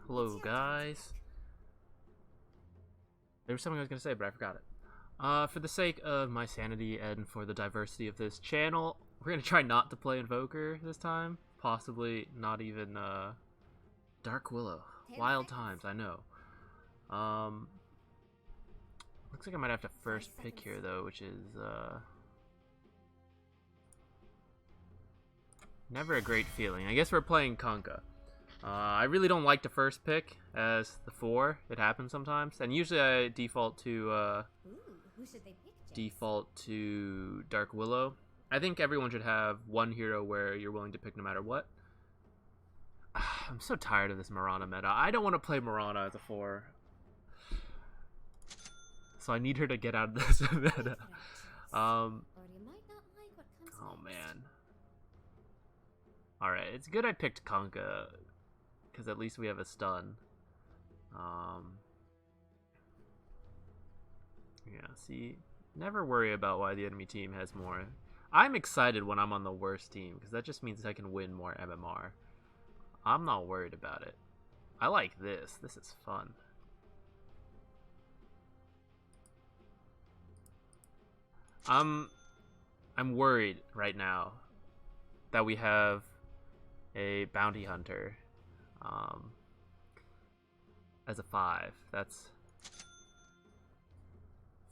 Hello, guys. There was something I was going to say, but I forgot it. For the sake of my sanity and for the diversity of this channel, we're going to try not to play Invoker this time. Possibly not even Dark Willow. Wild times, I know. Looks like I might have to first pick here, though, which is never a great feeling. I guess we're playing Kunkka. I really don't like the first pick as the 4. It happens sometimes, and usually I default to Dark Willow. I think everyone should have one hero where you're willing to pick no matter what. I'm so tired of this Mirana meta. I don't want to play Mirana as a 4, so I need her to get out of this meta. Oh man. Alright, it's good I picked Kunkka, because at least we have a stun. Yeah, see, never worry about why the enemy team has more. I'm excited when I'm on the worst team, because that just means I can win more MMR. I'm not worried about it. I like this. This is fun. I'm worried right now that we have a bounty hunter as a 5. That's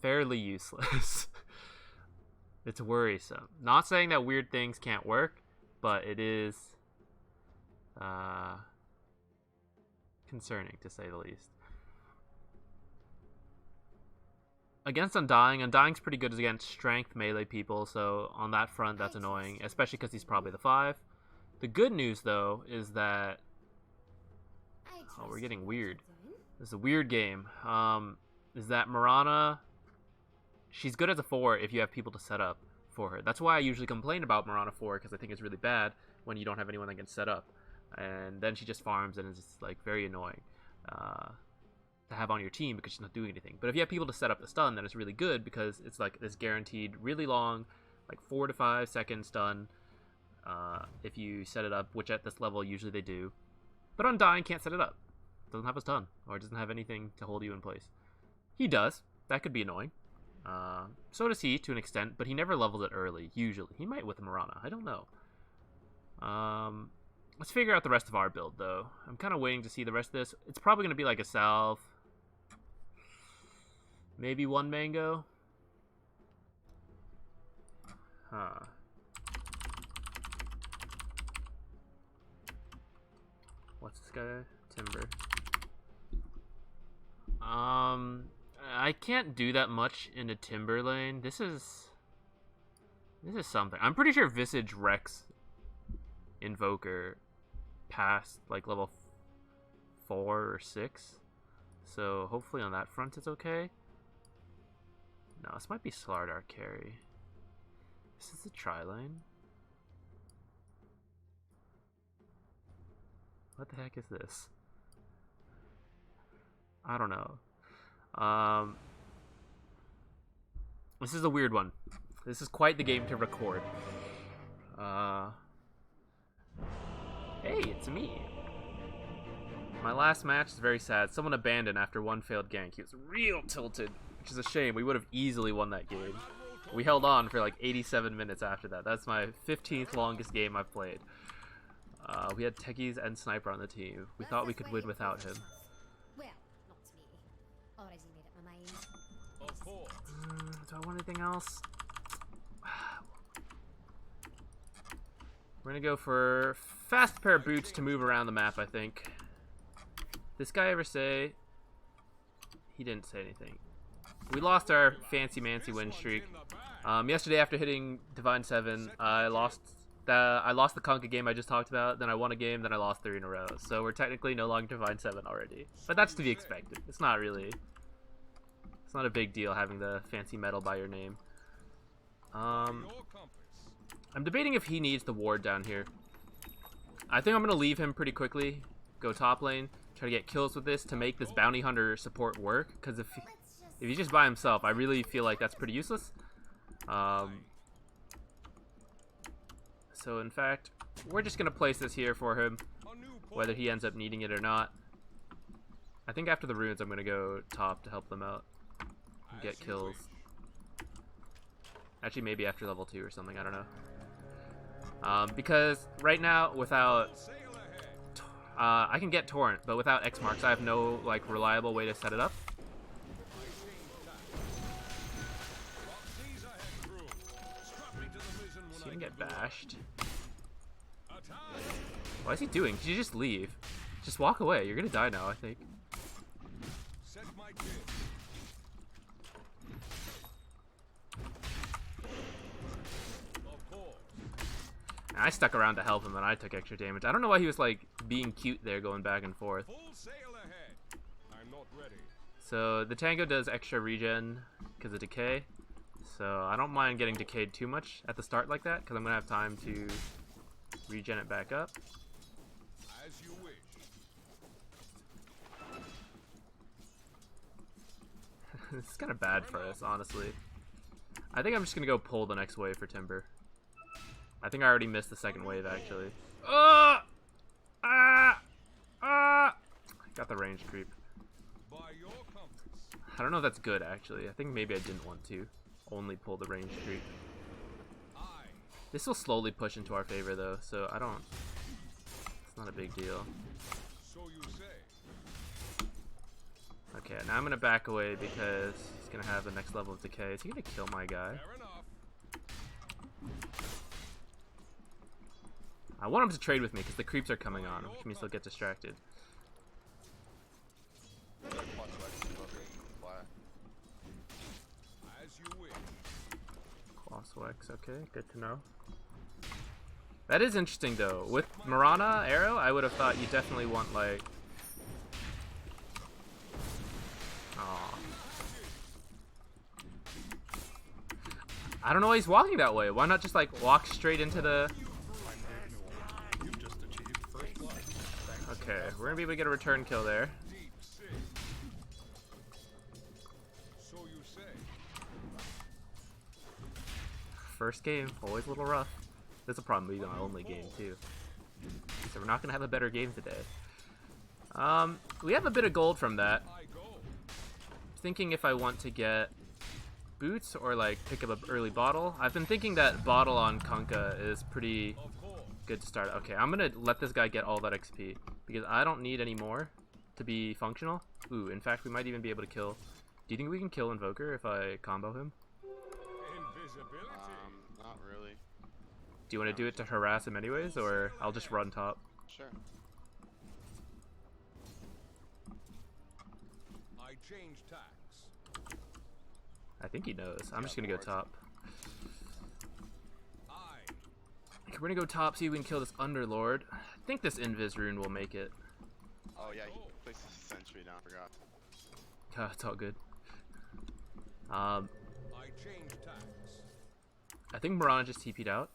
fairly useless. It's worrisome. Not saying that weird things can't work, but it is concerning, to say the least. Against Undying, Undying's pretty good against strength melee people, so on that front that's annoying, especially because he's probably the 5. The good news, though, is that... Oh, we're getting weird. This is a weird game. Is that Mirana... She's good as a 4 if you have people to set up for her. That's why I usually complain about Mirana 4, because I think it's really bad when you don't have anyone that can set up. And then she just farms, and it's just, like, very annoying to have on your team because she's not doing anything. But if you have people to set up the stun, then it's really good because it's, like, this guaranteed really long, like, 4 to 5 second stun if you set it up, which at this level usually they do. But Undying can't set it up. Doesn't have a stun, or doesn't have anything to hold you in place. He does. That could be annoying. So does he, to an extent, but he never levels it early, usually. He might with Mirana. I don't know. Let's figure out the rest of our build, though. I'm kind of waiting to see the rest of this. It's probably going to be like a salve. Maybe 1 mango. Huh. What's this guy? Timber. I can't do that much in a timber lane. This is something. I'm pretty sure Visage Rex Invoker past like level 4 or 6. So hopefully on that front it's okay. No, this might be Slardar carry. This is the tri lane. What the heck is this? I don't know. This is a weird one. This is quite the game to record. Hey, it's me. My last match is very sad. Someone abandoned after 1 failed gank. He was real tilted, which is a shame. We would have easily won that game. We held on for like 87 minutes after that. That's my 15th longest game I've played. We had techies and sniper on the team. We thought we could win without him. Do I want anything else? We're gonna go for fast pair of boots to move around the map, I think. This guy ever say? He didn't say anything. We lost our fancy-mancy win streak. Yesterday after hitting Divine 7, I lost the Kunkka game I just talked about, then I won a game, then I lost 3 in a row. So we're technically no longer Divine 7 already. But that's to be expected. It's not a big deal having the fancy medal by your name. I'm debating if he needs the ward down here. I think I'm going to leave him pretty quickly. Go top lane. Try to get kills with this to make this bounty hunter support work. Because if he's just by himself, I really feel like that's pretty useless. So in fact, we're just going to place this here for him. Whether he ends up needing it or not. I think after the runes, I'm gonna go top to help them out and get kills. Actually, maybe after level 2 or something. I don't know. Because right now, without I can get torrent, but without X marks, I have no like reliable way to set it up. He's gonna get bashed. What is he doing? Could you just leave? Just walk away. You're gonna die now, I think. I stuck around to help him and I took extra damage. I don't know why he was like being cute there going back and forth. So the Tango does extra regen because of decay. So I don't mind getting decayed too much at the start like that because I'm going to have time to regen it back up. As you wish. This is kind of bad for us, honestly. I think I'm just going to go pull the next wave for Timber. I think I already missed the second wave, actually. Got the range creep. I don't know if that's good, actually. I think maybe I didn't want to only pull the range creep. This will slowly push into our favor, though, so I don't... It's not a big deal. Okay, now I'm going to back away because he's going to have the next level of decay. Is he going to kill my guy? I want him to trade with me because the creeps are coming on, which means he'll get distracted. Closswex, okay, good to know. That is interesting though. With Mirana Arrow, I would have thought you definitely want like... Aww. I don't know why he's walking that way. Why not just like walk straight into the... Okay, we're gonna be able to get a return kill there. First game, always a little rough. That's a problem being our only game too. So we're not gonna have a better game today. We have a bit of gold from that. Thinking if I want to get boots or like pick up an early bottle. I've been thinking that bottle on Kunkka is pretty good to start. Okay, I'm gonna let this guy get all that XP because I don't need any more to be functional. Ooh, in fact, we might even be able to kill. Do you think we can kill Invoker if I combo him? Not really. Do you want to do it to harass him anyways, or I'll just run top? Sure. I change tacks. I think he knows. I'm just gonna go top. Okay, we're gonna go top, see if we can kill this Underlord. I think this Invis rune will make it. Oh yeah, he placed a sentry now, I forgot. It's all good. I change tacks. I think Mirana just TP'd out.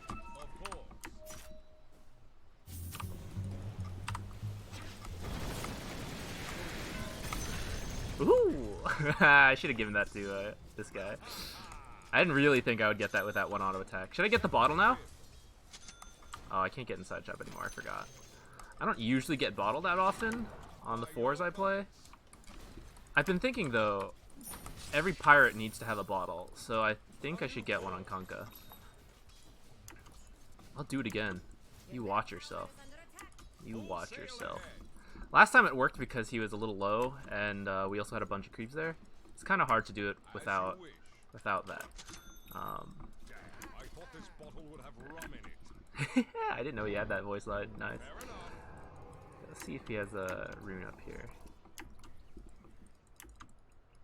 Of course. Ooh! I should have given that to this guy. I didn't really think I would get that with that one auto attack. Should I get the bottle now? Oh, I can't get inside job anymore. I forgot. I don't usually get bottled that often on the 4s I play. I've been thinking, though, every pirate needs to have a bottle, so I think I should get one on Kunkka. I'll do it again. You watch yourself. You watch yourself. Last time it worked because he was a little low, and we also had a bunch of creeps there. It's kind of hard to do it without that. I thought this bottle would have rum in it. I didn't know he had that voice line. Nice. Let's see if he has a rune up here.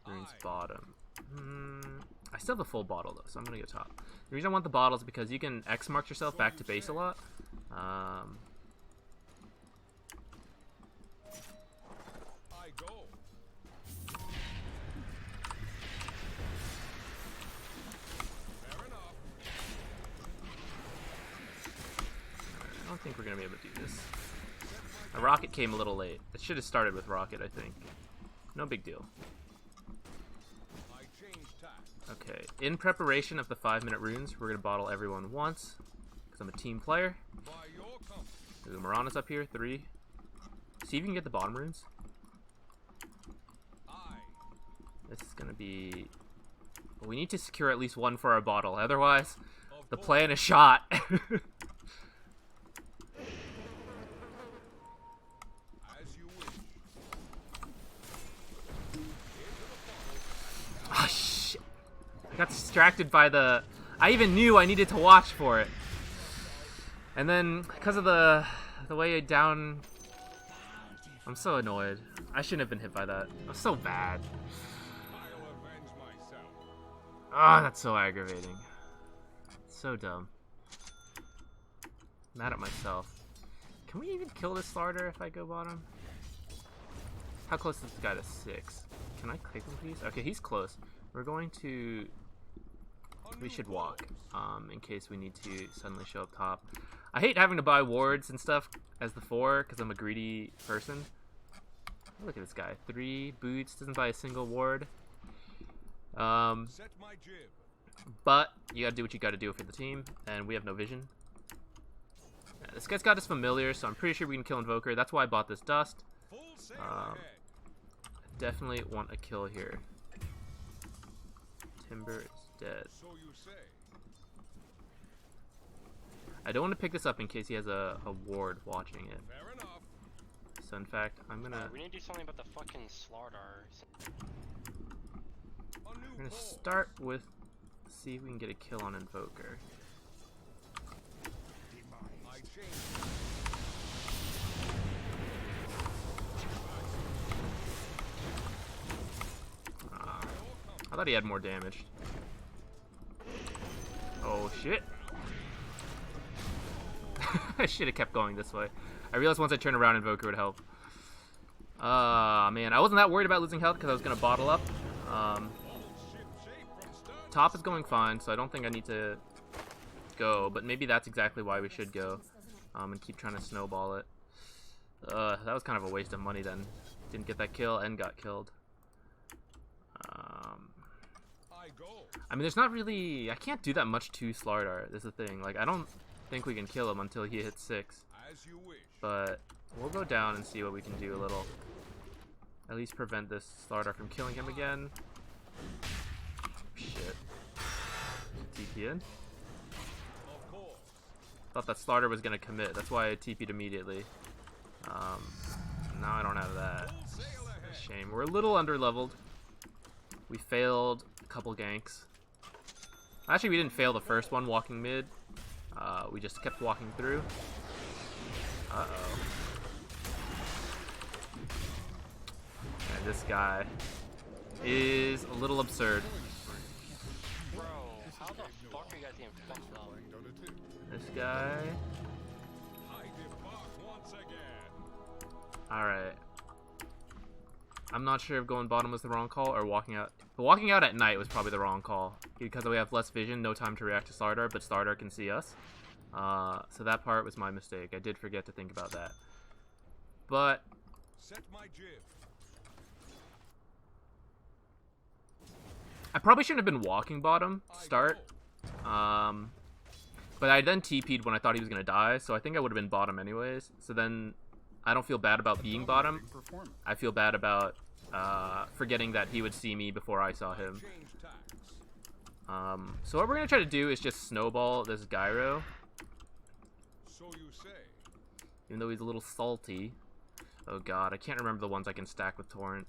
Rune's bottom. I still have the full bottle though, so I'm gonna go top. The reason I want the bottle is because you can X mark yourself back to base a lot. I go. Fair enough. I don't think we're gonna be able to do this. The rocket came a little late. It should have started with rocket, I think. No big deal. Okay, in preparation of the 5-minute runes, we're gonna bottle everyone once, because I'm a team player. Ooh, Mirana's up here, 3. See if you can get the bottom runes. Aye. This is gonna be... We need to secure at least one for our bottle, otherwise the plan is shot. As you wish. Oh shit. I got distracted by the... I even knew I needed to watch for it. And then, because of the way down... I'm so annoyed. I shouldn't have been hit by that. I'm so bad. I'll avenge myself. Ah, that's so aggravating. So dumb. Mad at myself. Can we even kill this starter if I go bottom? How close is this guy to 6? Can I click him, please? Okay, he's close. We're going to... We should walk, in case we need to suddenly show up top. I hate having to buy wards and stuff as the 4, because I'm a greedy person. Look at this guy. 3 boots, doesn't buy a single ward. Set my jib. But you gotta do what you gotta do for the team, and we have no vision. Yeah, this guy's got his familiar, so I'm pretty sure we can kill Invoker. That's why I bought this dust. Full sail I ahead. definitely want a kill here. Timber is dead. So you say. I don't want to pick this up in case he has a ward watching it. Fair enough. So in fact, I'm gonna We need to do something about the fucking Slardar. A new I'm gonna goal. start with see if we can get a kill on Invoker. I change. I thought he had more damage. Oh shit. I should have kept going this way. I realized once I turned around, Invoker would help. Man, I wasn't that worried about losing health because I was gonna bottle up. Top is going fine, so I don't think I need to go, but maybe that's exactly why we should go, and keep trying to snowball it. That was kind of a waste of money then. Didn't get that kill and got killed. I go. I mean, there's not really... I can't do that much to Slardar, is the thing. Like, I don't think we can kill him until he hits 6. As you wish. But we'll go down and see what we can do a little. At least prevent this Slardar from killing him again. Shit. TP in? Of course. Thought that Slardar was going to commit. That's why I TP'd immediately. Now I don't have that. Full sail ahead. Shame. We're a little underleveled. We failed a couple ganks. Actually, we didn't fail the first one walking mid. We just kept walking through. Uh-oh. And this guy is a little absurd. Bro, how the fuck are you guys getting fucked up? This guy... I depart once again. Alright. I'm not sure if going bottom was the wrong call or walking out. But walking out at night was probably the wrong call. Because we have less vision, no time to react to Slardar, but Slardar can see us. So that part was my mistake. I did forget to think about that. But Set my jib. I probably shouldn't have been walking bottom to start. But I then TP'd when I thought he was going to die, so I think I would have been bottom anyways. So then I don't feel bad about being bottom. I feel bad about forgetting that he would see me before I saw him. Change tacks. So what we're going to try to do is just snowball this gyro, So you say. even though he's a little salty. Oh god, I can't remember the ones I can stack with Torrent.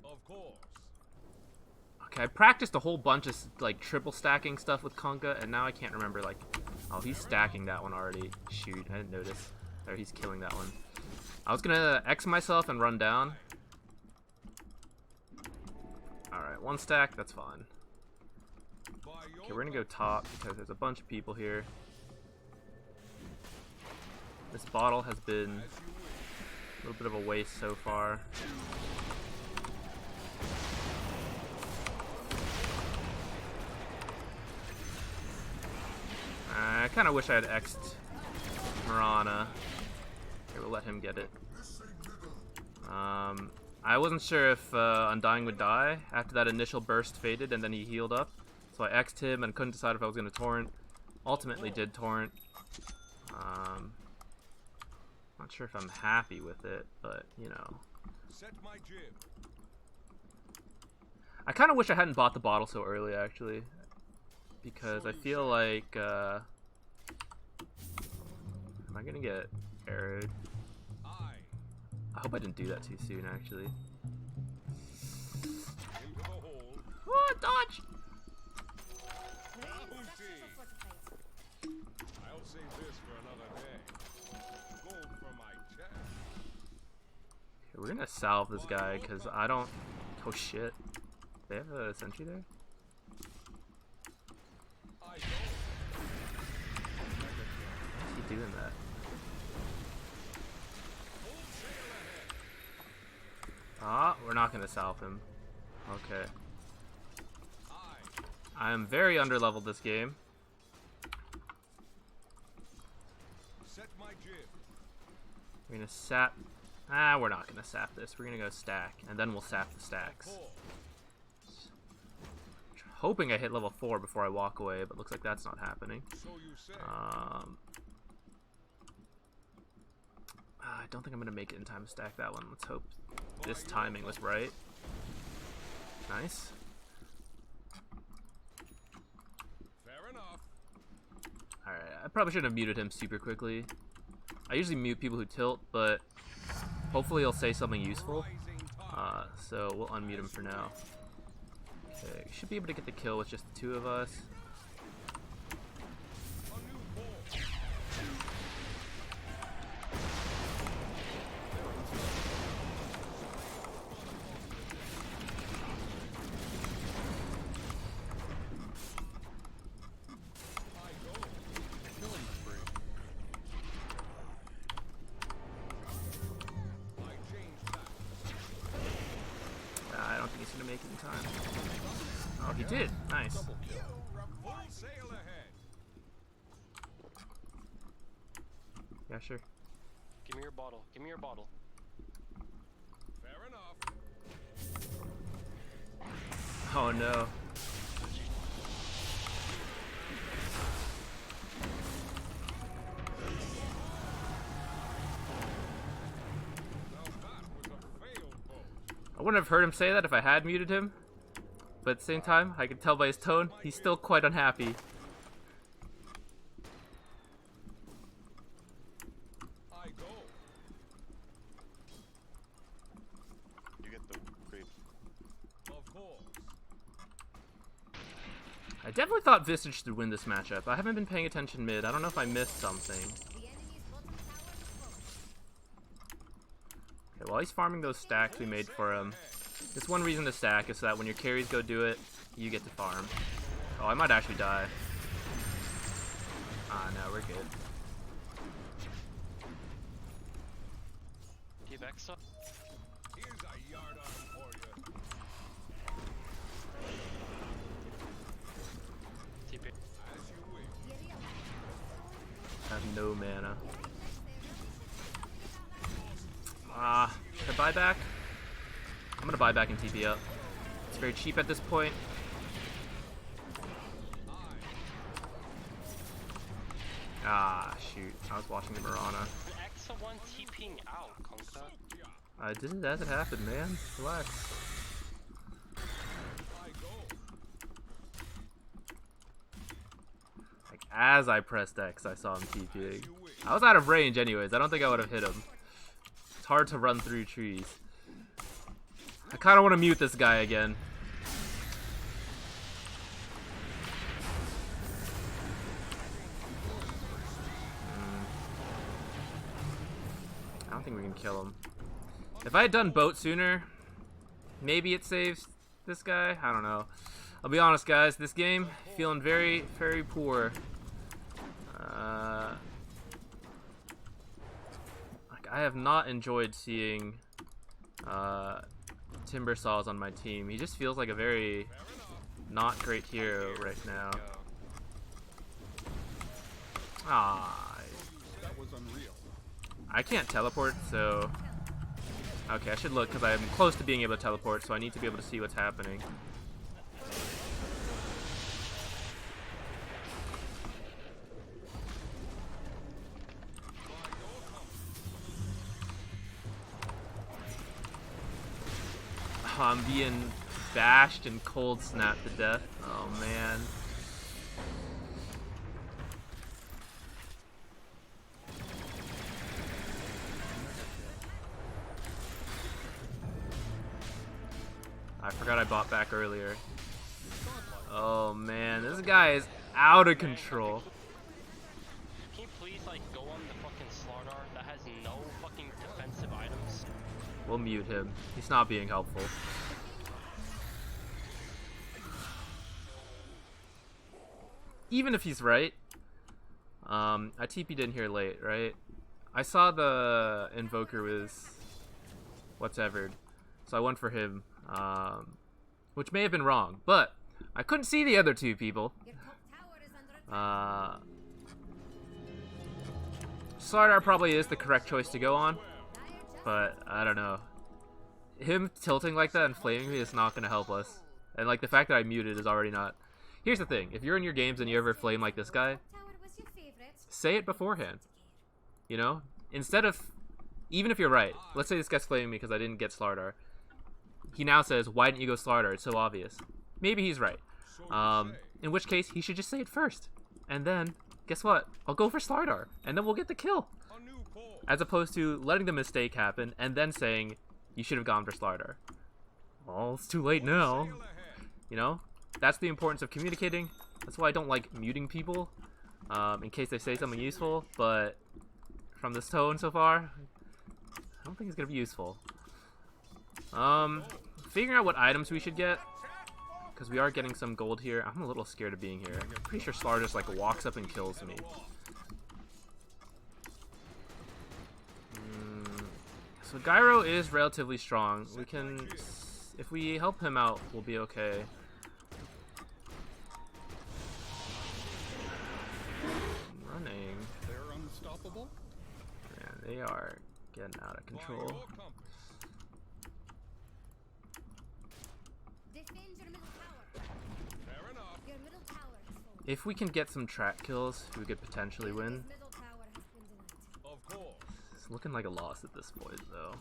Of course. Okay, I practiced a whole bunch of like triple stacking stuff with Kunkka, and now I can't remember like... Oh, he's stacking that one already. Shoot, I didn't notice. Or he's killing that one. I was gonna X myself and run down. Alright, one stack, that's fine. By your Okay, we're gonna go top because there's a bunch of people here. This bottle has been a little bit of a waste so far. I kind of wish I had X'd Marana. Okay, we'll let him get it. I wasn't sure if Undying would die after that initial burst faded and then he healed up. So I X'd him and couldn't decide if I was going to torrent. Ultimately did torrent. Not Not sure if I'm happy with it, but you know. Set my jib. I kind of wish I hadn't bought the bottle so early, actually, because I feel like am I gonna get arrowed? I hope I didn't do that too soon, actually. Into the hole. What? Dodge! I'll save this for another day. Gold for my chest. Okay, we're gonna salve this guy because I don't. Oh shit! They have a sentry there. I go. Why is he doing that? Full sail ahead. Ah, we're not gonna salve him. Okay. I I am very underleveled this game. set my jib. We're gonna sap. Ah, we're not gonna sap this. We're gonna go stack, and then we'll sap the stacks. Pull. Hoping I hit level 4 before I walk away, but looks like that's not happening. So you say. I don't think I'm gonna make it in time to stack that one. Let's hope this timing was right. Nice. Fair enough. Alright, I probably shouldn't have muted him super quickly. I usually mute people who tilt, but hopefully he'll say something useful. Rising tide. So we'll unmute him for now. Okay, should be able to get the kill with just the two of us. A new hole. I go. Killing spree. I change that. I don't think he's gonna make it in time. Oh, he did. Nice. Full sail ahead. Yeah, sure. Give me your bottle. Give me your bottle. Fair enough. Oh no. Now that was a failed boat. I wouldn't have heard him say that if I had muted him. But at the same time, I could tell by his tone, he's still quite unhappy. I go. You get the creep. Of course. I definitely thought Visage should win this matchup. I haven't been paying attention mid. I don't know if I missed something. Okay, while he's farming those stacks we made for him, just one reason to stack is so that when your carries go do it, you get to farm. Oh, I might actually die. Ah, no, we're good. Keep Exa. Here's a yard arm for you. TP. As you wish. I have no mana. Ah, should I buy back? I'm gonna buy back and TP up. It's very cheap at this point. Ah, shoot. I was watching the Mirana. Exa one TPing out, Kunkka. I did it as it happened, man. Relax. I go. Like, as I pressed X, I saw him As TPing. you wish. I was out of range anyways. I don't think I would have hit him. It's hard to run through trees. I kind of want to mute this guy again. I don't think we can kill him. If I had done boat sooner, maybe it saves this guy. I don't know. I'll be honest, guys. This game, feeling very, very poor. Like, I have not enjoyed seeing Timber Saws on my team. He just feels like a very not great hero right now. Go. Ah, That was unreal. I can't teleport, so... Okay, I should look, because I'm close to being able to teleport, so I need to be able to see what's happening. I'm being bashed and cold snapped to death. Oh man. I forgot I bought back earlier. Oh man, this guy is out of control. Can you please like go on the fucking Slardar that has no fucking defensive items? We'll mute him. He's not being helpful. Even if he's right, I TP'd in here late, right? I saw the Invoker was whatever, so I went for him, which may have been wrong, but I couldn't see the other two people. Slardar probably is the correct choice to go on, but I don't know. Him tilting like that and flaming me is not going to help us. And like the fact that I muted is already not. Here's the thing, if you're in your games and you ever flame like this guy, say it beforehand. You know? Instead of, even if you're right, let's say this guy's flaming me because I didn't get Slardar. He now says, why didn't you go Slardar? It's so obvious. Maybe he's right. In which case, he should just say it first. And then, guess what? I'll go for Slardar, and then we'll get the kill. As opposed to letting the mistake happen and then saying, you should have gone for Slardar. Well, it's too late now. You know? That's the importance of communicating. That's why I don't like muting people, in case they say something useful, but from this tone so far, I don't think it's going to be useful. Figuring out what items we should get, because we are getting some gold here. I'm a little scared of being here. I'm pretty sure Slar just like walks up and kills me. So Gyro is relatively strong. We can, if we help him out, we'll be okay. Running. They're unstoppable. Yeah, they are getting out of control. If we can get some track kills, we could potentially win. It's looking like a loss at this point, though.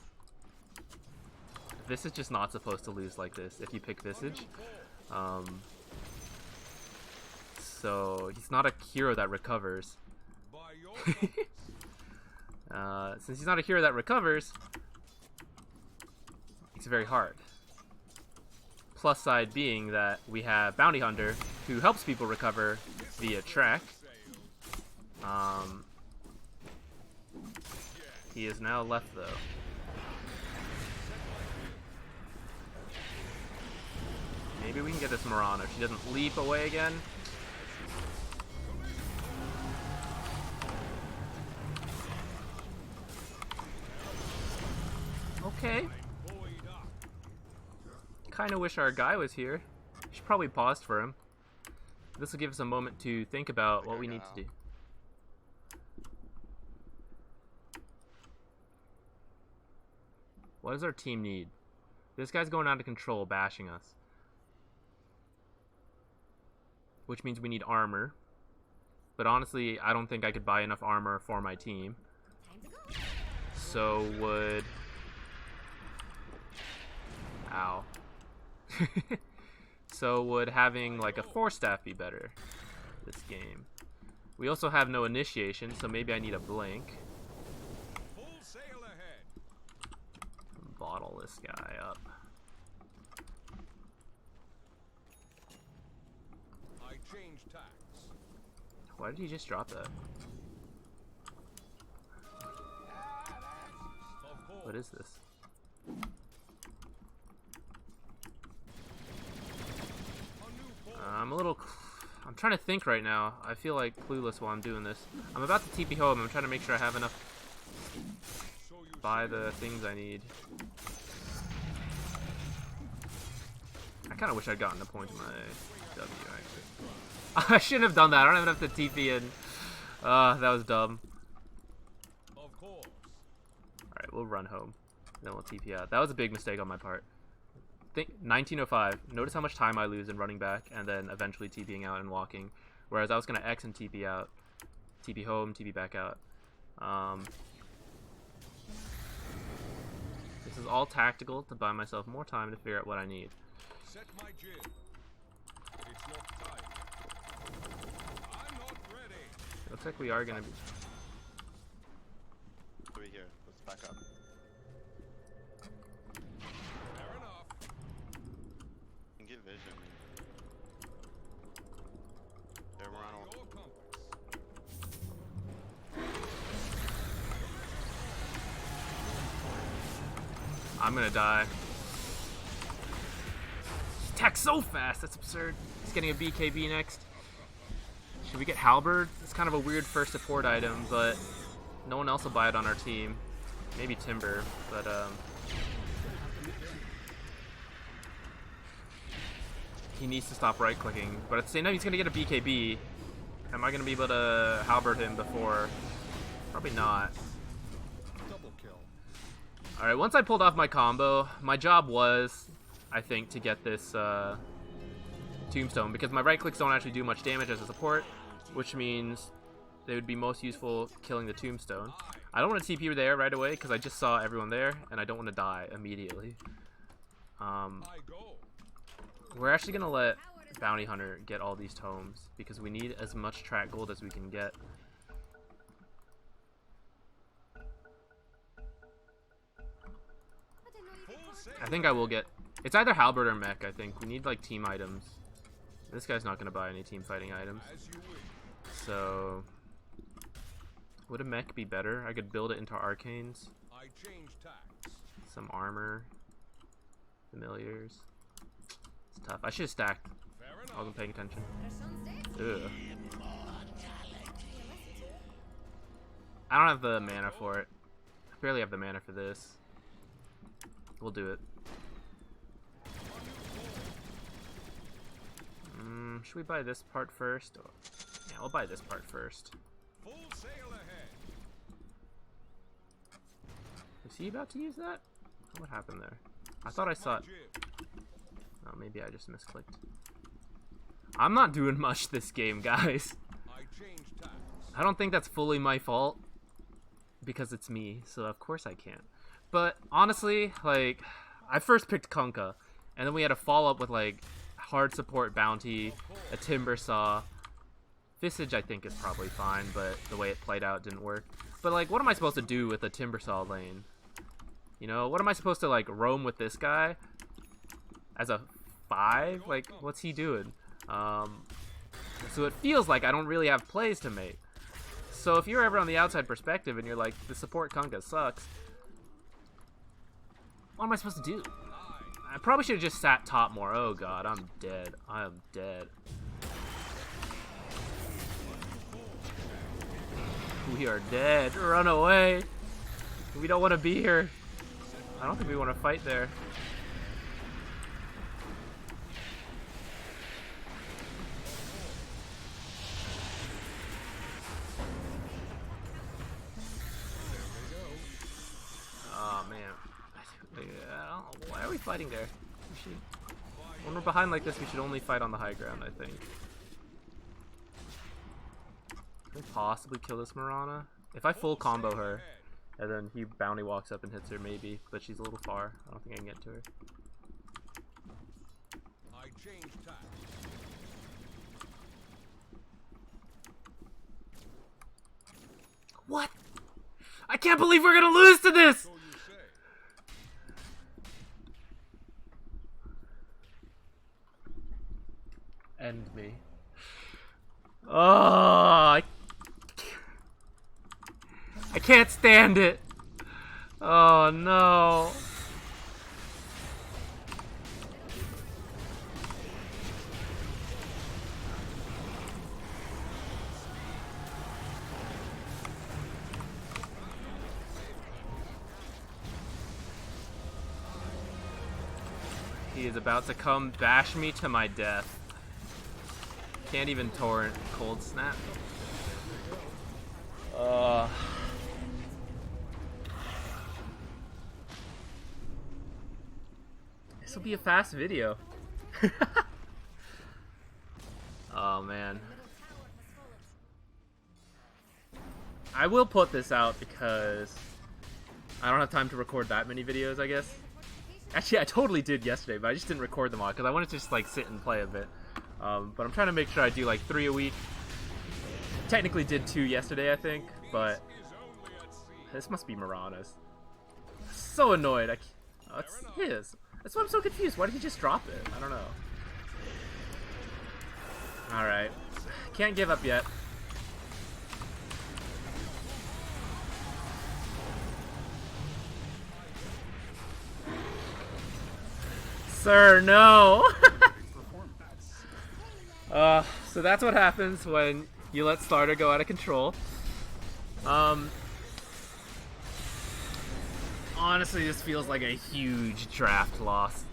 Visage is not supposed to lose like this if you pick Visage. So he's not a hero that recovers. Since he's not a hero that recovers, it's very hard. Plus side being that we have Bounty Hunter, who helps people recover via track. He is now left though. Maybe we can get this Mirana if she doesn't leap away again. Okay. Kinda wish our guy was here. We should probably pause for him. This will give us a moment to think about what we need to do. What does our team need? This guy's going out of control, bashing us. Which means we need armor. But honestly, I don't think I could buy enough armor for my team. So would... Ow. So would having like a 4-staff be better this game? We also have no initiation, so maybe I need a blink. Bottle this guy up. I changed tacks. Why did he just drop that? What is this? I'm trying to think right now. I feel like clueless while I'm doing this. I'm about to TP home. I'm trying to make sure I have enough to buy the things I need. I kind of wish I'd gotten a point in my W, actually. I shouldn't have done that. I don't have enough to TP in. That was dumb. Alright, we'll run home. Then we'll TP out. That was a big mistake on my part. 1905. Notice how much time I lose in running back and then eventually TPing out and walking. Whereas I was going to X and TP out. TP home, TP back out. This is all tactical to buy myself more time to figure out what I need. Set my jib. It's not time. I'm not ready. Looks like we are gonna be. 3 here. Let's back up. Fair enough. And get vision. There, Ronald. Your compass. I'm gonna die. He attacks so fast, that's absurd. He's getting a BKB next. Should we get Halberd? It's kind of a weird first support item, but no one else will buy it on our team. Maybe Timber, but he needs to stop right clicking. But at the same time, he's gonna get a BKB. Am I gonna be able to Halberd him before? Probably not. Double kill. Alright, once I pulled off my combo, my job was, I think, to get this Tombstone, because my right clicks don't actually do much damage as a support, which means they would be most useful killing the Tombstone. I don't want to TP there right away, because I just saw everyone there, and I don't want to die immediately. I go. We're actually going to let Bounty Hunter get all these tomes, because we need as much track gold as we can get. I think I will get... It's either Halberd or Mech, I think. We need, like, team items. This guy's not going to buy any team fighting items. As you wish. So... Would a Mech be better? I could build it into Arcanes. I change tacks. Some armor. Familiars. It's tough. I should have stacked. Fair I enough. wasn't paying attention. Ugh. I don't have the mana for it. I barely have the mana for this. We'll do it. Should we buy this part first? Or... Yeah, we'll buy this part first. Full sail ahead. Was he about to use that? What happened there? I thought I saw it. Jib. Oh, maybe I just misclicked. I'm not doing much this game, guys. I change tacks. I don't think that's fully my fault. Because it's me, so of course I can't. But honestly, like, I first picked Kunkka, and then we had a follow-up with, like, hard support bounty, a timber saw. Visage I think is probably fine, but the way it played out didn't work. But, like, what am I supposed to do with a timber saw lane? You know, what am I supposed to, like, roam with this guy as a 5? Like, what's he doing? So it feels like I don't really have plays to make. So if you're ever on the outside perspective and you're like, the support Kunkka sucks, what am I supposed to do? I probably should have just sat top more. Oh god, I'm dead. I am dead. We are dead. Run away. We don't want to be here. I don't think we want to fight there. Oh man. Why are we fighting there? When we're behind like this, we should only fight on the high ground, I think. Can we possibly kill this Mirana? If I full combo her, and then he bounty walks up and hits her, maybe. But she's a little far. I don't think I can get to her. I change tacks. What? I can't believe we're gonna lose to this! So you say. End me. Oh, I can't stand it. Oh no. He is about to come bash me to my death. Can't even torrent cold snap. This will be a fast video. Oh man. I will put this out because I don't have time to record that many videos, I guess. Actually, I totally did yesterday, but I just didn't record them all because I wanted to just like sit and play a bit. But I'm trying to make sure I do like 3 a week. Technically did 2 yesterday, I think, but this must be Mirana's. So annoyed. Oh, it's his. That's why I'm so confused. Why did he just drop it? I don't know. Alright. Can't give up yet. Sir, no! So that's what happens when you let Starter go out of control. Honestly, this feels like a huge draft loss.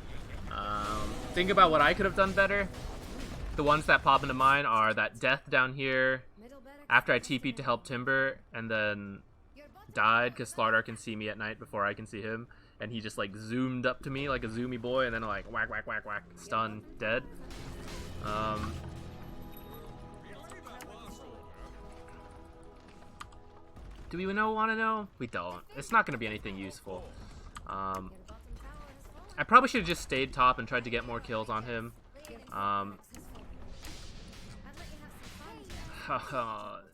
Think about what I could have done better. The ones that pop into mind are that death down here after I TP'd to help Timber and then died because Slardar can see me at night before I can see him. And he just like zoomed up to me like a zoomy boy and then like whack, whack, whack, whack, stun, dead. Do we want to know? We don't. It's not going to be anything useful. I probably should have just stayed top and tried to get more kills on him.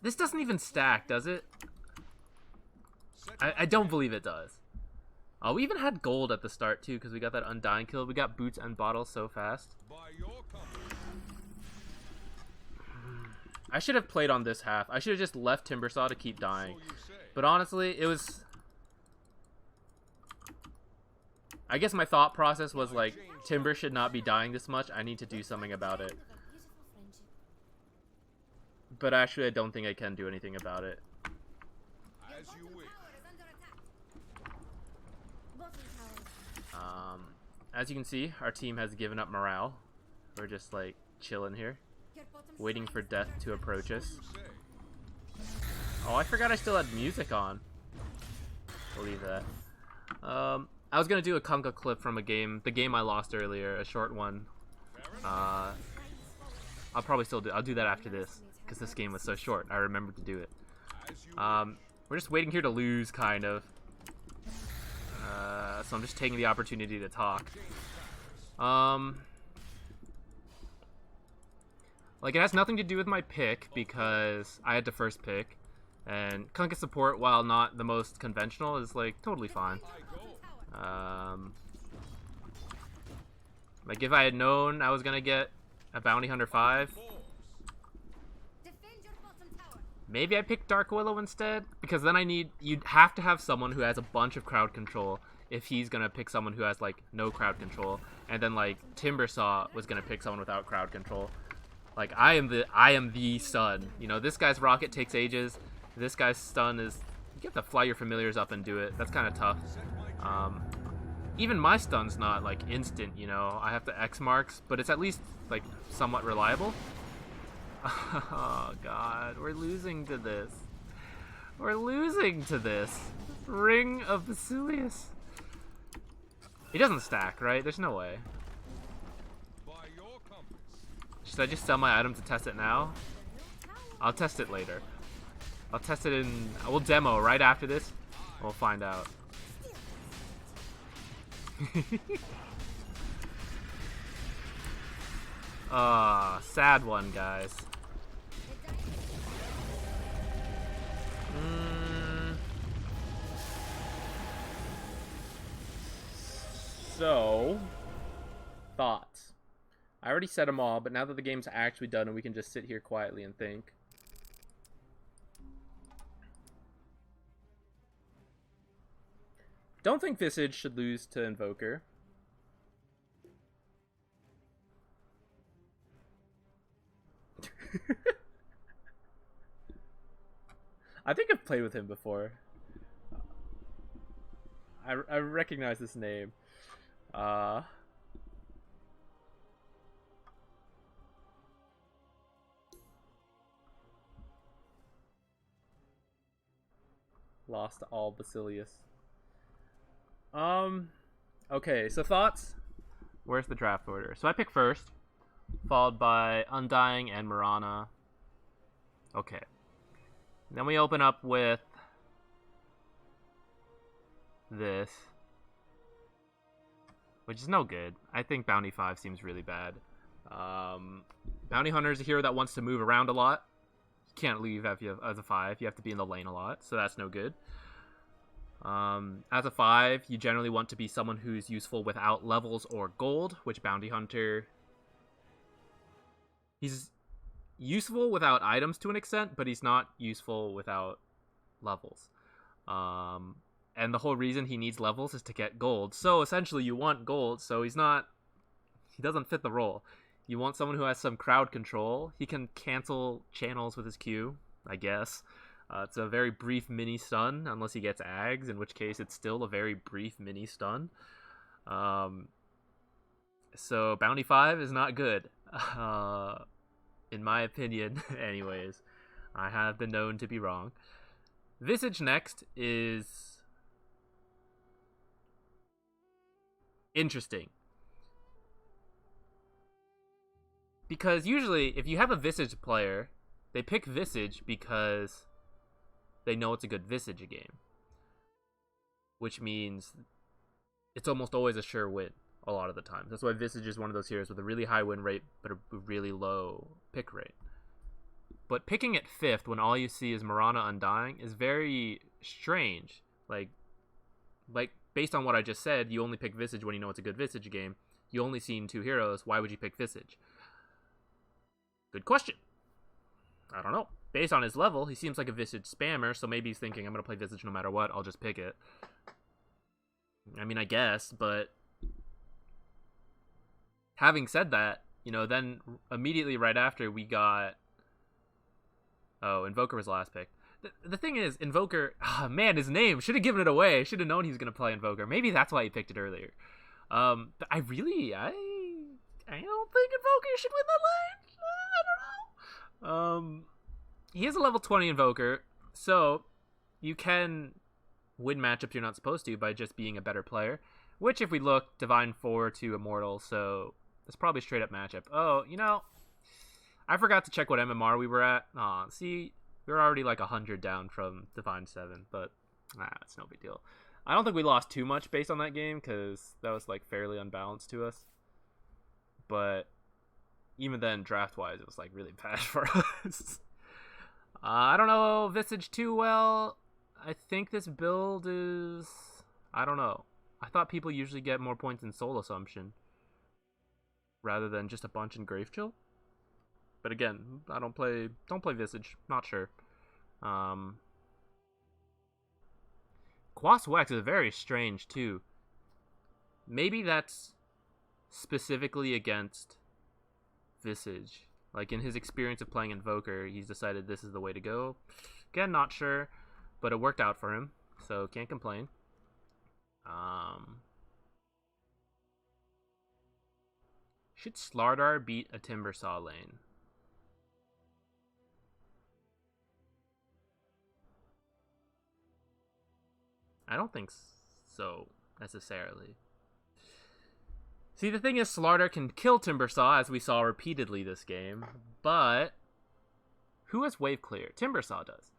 This doesn't even stack, does it? I don't believe it does. We even had gold at the start too because we got that Undying kill. We got boots and bottles so fast. I should have played on this half. I should have just left Timbersaw to keep dying. But honestly, it was... I guess my thought process was like, Timber should not be dying this much. I need to do something about it. But actually, I don't think I can do anything about it. As you can see, our team has given up morale. We're just like chilling here, waiting for death to approach us. Oh, I forgot I still had music on. Believe that. I was gonna do a Kunkka clip from a game, the game I lost earlier, a short one. I'll probably still do. I'll do that after this because this game was so short. I remembered to do it. We're just waiting here to lose, kind of. So I'm just taking the opportunity to talk. Like, it has nothing to do with my pick because I had to first pick. And Kunkka support, while not the most conventional, is, like, totally fine. Like, if I had known I was gonna get a Bounty Hunter 5, maybe I picked Dark Willow instead, because then you'd have to have someone who has a bunch of crowd control if he's gonna pick someone who has like no crowd control, and then like Timbersaw was gonna pick someone without crowd control. Like I am the stun. You know, this guy's rocket takes ages. This guy's stun is you have to fly your familiars up and do it. That's kind of tough. Even my stun's not like instant. You know, I have to X marks, but it's at least like somewhat reliable. Oh god, we're losing to this. We're losing to this. Ring of Basilius. He doesn't stack, right? There's no way. Should I just sell my item to test it now? I'll test it later. I'll test it in... We'll demo right after this. We'll find out. Sad one, guys. So, thoughts. I already said them all, but now that the game's actually done and we can just sit here quietly and think. Don't think Visage should lose to Invoker. I think I've played with him before. I recognize this name. Lost to all Basilius. Okay, so thoughts? Where's the draft order? So I pick first, followed by Undying and Mirana. Okay. Then we open up with this, which is no good. I think Bounty 5 seems really bad. Bounty Hunter is a hero that wants to move around a lot. You can't leave as a 5. You have to be in the lane a lot, so that's no good. As a 5, you generally want to be someone who's useful without levels or gold, which Bounty Hunter... He's useful without items to an extent, but he's not useful without levels. And the whole reason he needs levels is to get gold. So essentially you want gold, so he doesn't fit the role. You want someone who has some crowd control. He can cancel channels with his Q, I guess. It's a very brief mini stun, unless he gets Ags, in which case it's still a very brief mini stun. So Bounty 5 is not good. In my opinion, anyways. I have been known to be wrong. Visage next is interesting. Because usually, if you have a Visage player, they pick Visage because they know it's a good Visage game. Which means it's almost always a sure win a lot of the time. That's why Visage is one of those heroes with a really high win rate, but a really low pick rate. But picking it 5th when all you see is Mirana Undying is very strange. Like based on what I just said, you only pick Visage when you know it's a good Visage game. You only seen 2 heroes. Why would you pick Visage? Good question. I don't know. Based on his level, he seems like a Visage spammer, so maybe he's thinking, I'm going to play Visage no matter what, I'll just pick it. I mean, I guess, but having said that, then immediately right after we got... Oh, Invoker was the last pick. The thing is, Invoker... Oh, man, his name! Should have given it away. Should have known he was going to play Invoker. Maybe that's why he picked it earlier. But I don't think Invoker should win that lane. I don't know. He is a level 20 Invoker, so you can win matchups you're not supposed to by just being a better player. Which, if we look, Divine 4 to Immortal, so that's probably a straight up matchup. Oh, I forgot to check what MMR we were at. Aw, see, we were already like 100 down from Divine 7, but it's no big deal. I don't think we lost too much based on that game, because that was like fairly unbalanced to us. But even then, draft-wise, it was like really bad for us. I don't know Visage too well. I think this build is... I don't know. I thought people usually get more points in Soul Assumption rather than just a bunch in Grave Chill. But again, I don't play Visage. Not sure. Quas Wax is very strange too. Maybe that's specifically against Visage. Like, in his experience of playing Invoker, he's decided this is the way to go. Again, not sure, but it worked out for him, so can't complain. Should Slardar beat a Timbersaw lane? I don't think so, necessarily. See, the thing is, Slardar can kill Timbersaw, as we saw repeatedly this game, but who has wave clear? Timbersaw does.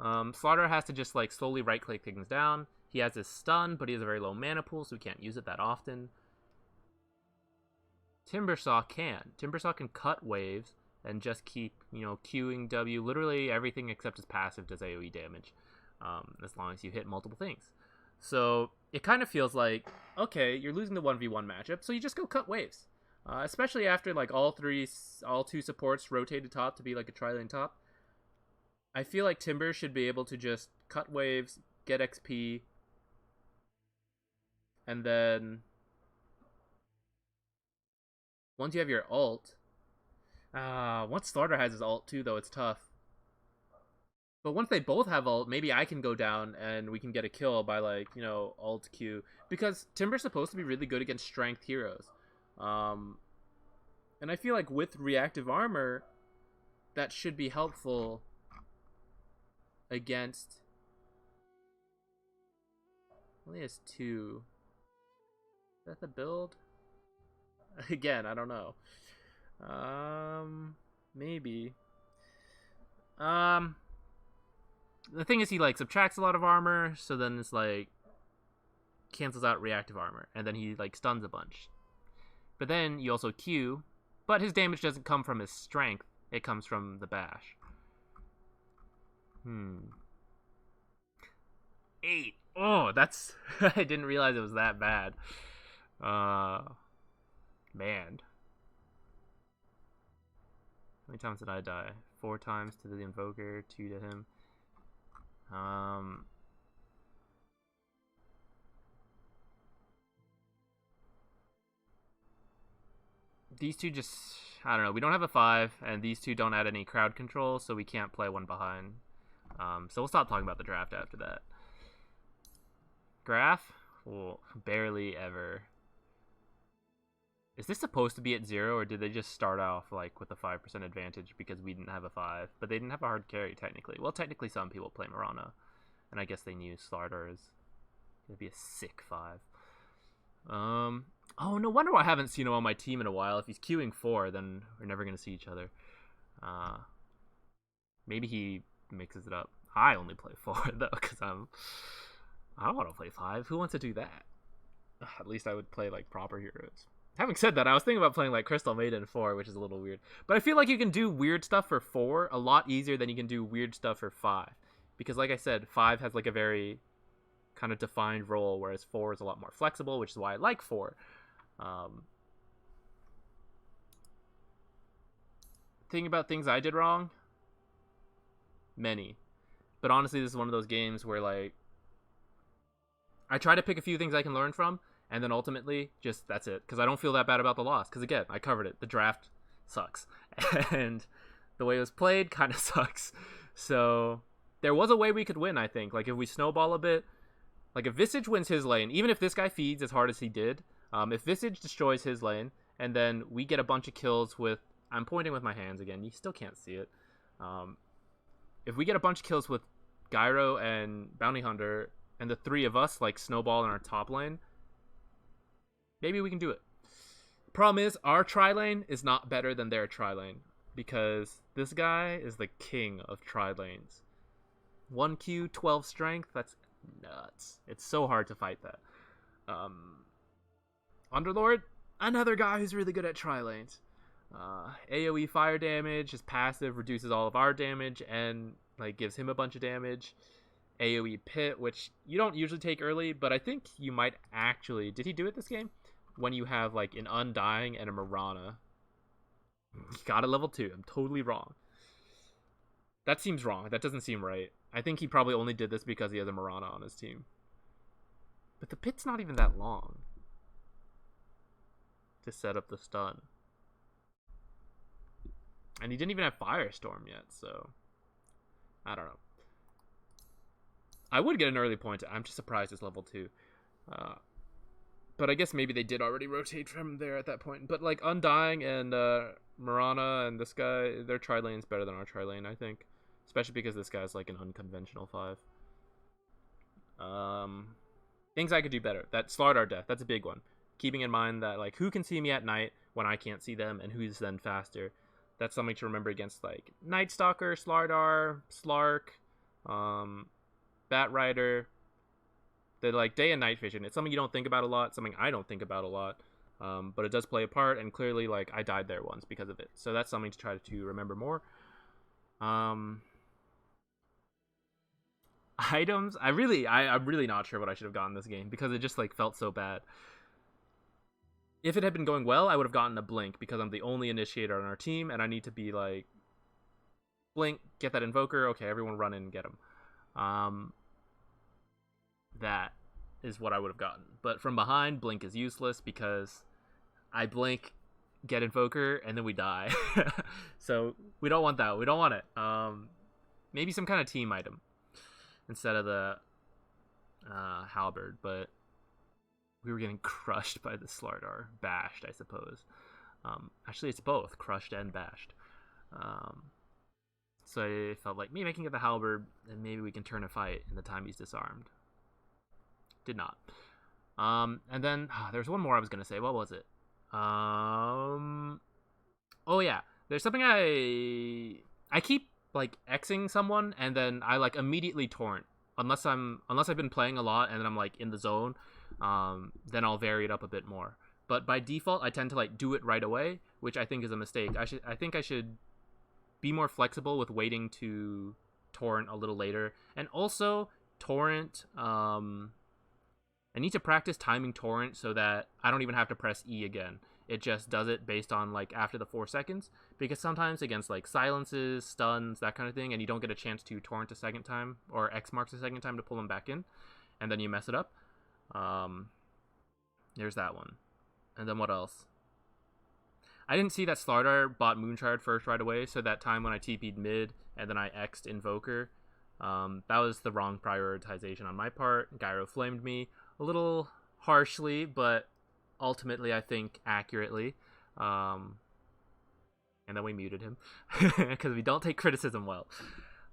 Slardar has to just like slowly right-click things down. He has his stun, but he has a very low mana pool, so he can't use it that often. Timbersaw can. Timbersaw can cut waves and just keep, Qing W. Literally everything except his passive does AoE damage, as long as you hit multiple things. So it kind of feels like, okay, you're losing the 1v1 matchup, so you just go cut waves. Especially after like all 2 supports rotated top to be like a tri-lane top. I feel like Timber should be able to just cut waves, get XP, and then once you have your ult, once Starter has his ult too, though, it's tough. But once they both have ult, maybe I can go down and we can get a kill by, like, ult Q. Because Timber's supposed to be really good against strength heroes. And I feel like with reactive armor, that should be helpful against... Only has 2. Is that the build? Again, I don't know. Maybe. The thing is, he like subtracts a lot of armor, so then it's like cancels out reactive armor, and then he like stuns a bunch. But then you also Q, but his damage doesn't come from his strength, it comes from the bash. 8. Oh, that's I didn't realize it was that bad. Man. How many times did I die? 4 times to the Invoker, 2 to him. These two just, I don't know, we don't have a 5, and these two don't add any crowd control, so we can't play one behind. So we'll stop talking about the draft after that. Graph? Well, barely ever. Is this supposed to be at 0, or did they just start off like with a 5% advantage because we didn't have a 5? But they didn't have a hard carry, technically. Well, technically some people play Mirana, and I guess they knew Slardar is going to be a sick 5. Oh, no wonder I haven't seen him on my team in a while. If he's queuing 4, then we're never going to see each other. Maybe he mixes it up. I only play 4, though, because I don't want to play 5. Who wants to do that? At least I would play, like, proper heroes. Having said that, I was thinking about playing, like, Crystal Maiden 4, which is a little weird. But I feel like you can do weird stuff for 4 a lot easier than you can do weird stuff for 5. Because, like I said, 5 has, like, a very kind of defined role, whereas 4 is a lot more flexible, which is why I like 4. Thinking about things I did wrong? Many. But honestly, this is one of those games where, like, I try to pick a few things I can learn from, and then ultimately, just, that's it. Because I don't feel that bad about the loss. Because, again, I covered it. The draft sucks. And the way it was played kind of sucks. So, there was a way we could win, I think. Like, if we snowball a bit, like, if Visage wins his lane, even if this guy feeds as hard as he did, if Visage destroys his lane, and then we get a bunch of kills with, I'm pointing with my hands again, you still can't see it. If we get a bunch of kills with Gyro and Bounty Hunter, and the 3 of us, like, snowball in our top lane, maybe we can do it. Problem is, our tri-lane is not better than their tri-lane, because this guy is the king of tri-lanes. 1Q, 12 strength, that's nuts. It's so hard to fight that. Underlord, another guy who's really good at tri-lanes. AoE fire damage, his passive reduces all of our damage and like gives him a bunch of damage. AoE pit, which you don't usually take early, but I think you might actually. Did he do it this game? When you have like an Undying and a Mirana. He got a level 2. I'm totally wrong. That seems wrong. That doesn't seem right. I think he probably only did this because he has a Mirana on his team. But the pit's not even that long to set up the stun. And he didn't even have Firestorm yet, so I don't know. I would get an early point. I'm just surprised it's level 2. But I guess maybe they did already rotate from there at that point. But like Undying and Mirana and this guy, their tri-lane's better than our tri-lane, I think. Especially because this guy's like an unconventional 5. Things I could do better. That Slardar death, that's a big one. Keeping in mind that like who can see me at night when I can't see them, and who's then faster. That's something to remember against like Night Stalker, Slardar, Slark, Bat Rider. The like day and night vision. It's something you don't think about a lot. Something I don't think about a lot. But it does play a part, and clearly like I died there once because of it. So that's something to try to remember more. Items. I'm really not sure what I should have gotten this game because it just like felt so bad. If it had been going well, I would have gotten a Blink because I'm the only initiator on our team, and I need to be like Blink, get that Invoker. Okay, everyone run in and get him. That is what I would have gotten. But from behind, Blink is useless because I Blink, get Invoker, and then we die. So we don't want that. We don't want it. Maybe some kind of team item instead of the Halberd, but we were getting crushed by the Slardar. Bashed, I suppose. Actually, it's both. Crushed and bashed. So I felt like maybe I can get the Halberd, and maybe we can turn a fight in the time he's disarmed. Did not. And then there's one more I was going to say. What was it? Oh, yeah. There's something I keep, like, Xing someone, and then I, like, immediately torrent. Unless I've been playing a lot, and then I'm, like, in the zone. then I'll vary it up a bit more. But by default, I tend to like do it right away, which I think is a mistake. I think I should be more flexible with waiting to torrent a little later. And also torrent, I need to practice timing torrent so that I don't even have to press E again. It just does it based on like after the 4 seconds, because sometimes against like silences, stuns, that kind of thing, and you don't get a chance to torrent a second time or X marks a second time to pull them back in, and then you mess it up. There's that one. And then what else? I didn't see that Slardar bought Moonshard first right away, so that time when I TP'd mid and then I X'd Invoker, that was the wrong prioritization on my part. Gyro flamed me a little harshly, but ultimately I think accurately. And then we muted him because we don't take criticism well.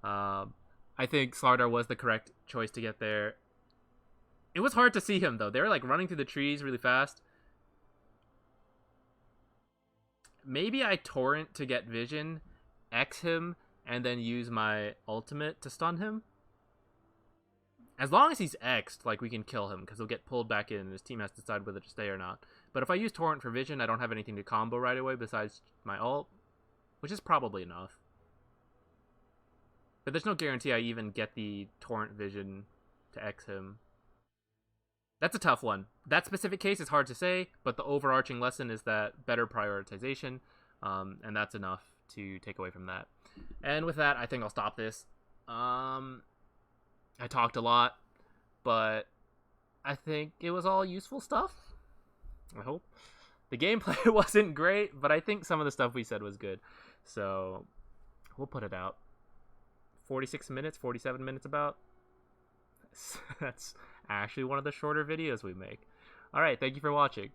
I think Slardar was the correct choice to get there. It was hard to see him though. They were like running through the trees really fast. Maybe I torrent to get vision, X him, and then use my ultimate to stun him. As long as he's X'd, like, we can kill him, because he'll get pulled back in, and his team has to decide whether to stay or not. But if I use torrent for vision, I don't have anything to combo right away besides my ult, which is probably enough. But there's no guarantee I even get the torrent vision to X him. That's a tough one. That specific case is hard to say, but the overarching lesson is that better prioritization, and that's enough to take away from that. And with that, I think I'll stop this. I talked a lot, but I think it was all useful stuff. I hope. The gameplay wasn't great, but I think some of the stuff we said was good. So we'll put it out. 46 minutes, 47 minutes about. That's actually one of the shorter videos we make. Alright, thank you for watching.